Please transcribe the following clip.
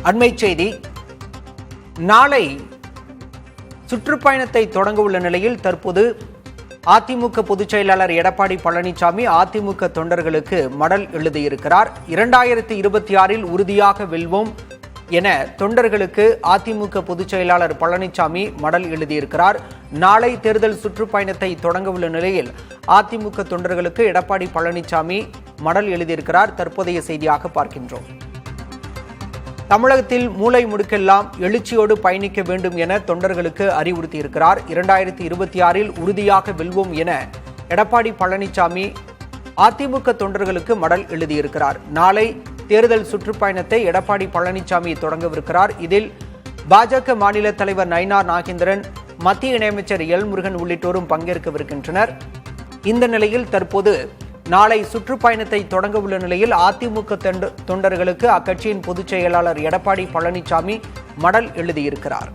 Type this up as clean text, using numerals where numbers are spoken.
அண்மை செய்தி. நாளை சுற்றுப்பயணத்தை தொடங்க உள்ள நிலையில் தற்போது அதிமுக பொதுச் செயலாளர் எடப்பாடி பழனிசாமி அதிமுக தொண்டர்களுக்கு மடல் எழுதியிருக்கிறார். 2026 உறுதியாக வெல்வோம் என தொண்டர்களுக்கு அதிமுக பொதுச் செயலாளர் பழனிசாமி மடல் எழுதியிருக்கிறார். நாளை தேர்தல் சுற்றுப்பயணத்தை தொடங்க உள்ள நிலையில் அதிமுக தொண்டர்களுக்கு எடப்பாடி பழனிசாமி மடல் எழுதியிருக்கிறார். தற்போதைய செய்தியாக பார்க்கின்றோம். தமிழகத்தில் மூலை முடுக்கெல்லாம் எழுச்சியோடு பயணிக்க வேண்டும் என தொண்டர்களுக்கு அறிவுறுத்தியிருக்கிறார். 2026 உறுதியாக வெல்வோம் என எடப்பாடி பழனிசாமி அதிமுக தொண்டர்களுக்கு மடல் எழுதியிருக்கிறார். நாளை தேர்தல் சுற்றுப்பயணத்தை எடப்பாடி பழனிசாமி தொடங்கவிருக்கிறார். இதில் பாஜக மாநில தலைவர் நயினார் நாகேந்திரன், மத்திய இணையமைச்சர் எல் முருகன் உள்ளிட்டோரும் பங்கேற்கவிருக்கின்றனர். இந்த நிலையில் தற்போது நாளை சுற்றுப்பயணத்தை தொடங்க உள்ள நிலையில் அதிமுக தொண்டர்களுக்கு அக்கட்சியின் பொதுச் செயலாளர் எடப்பாடி பழனிசாமி மடல் எழுதியிருக்கிறார்.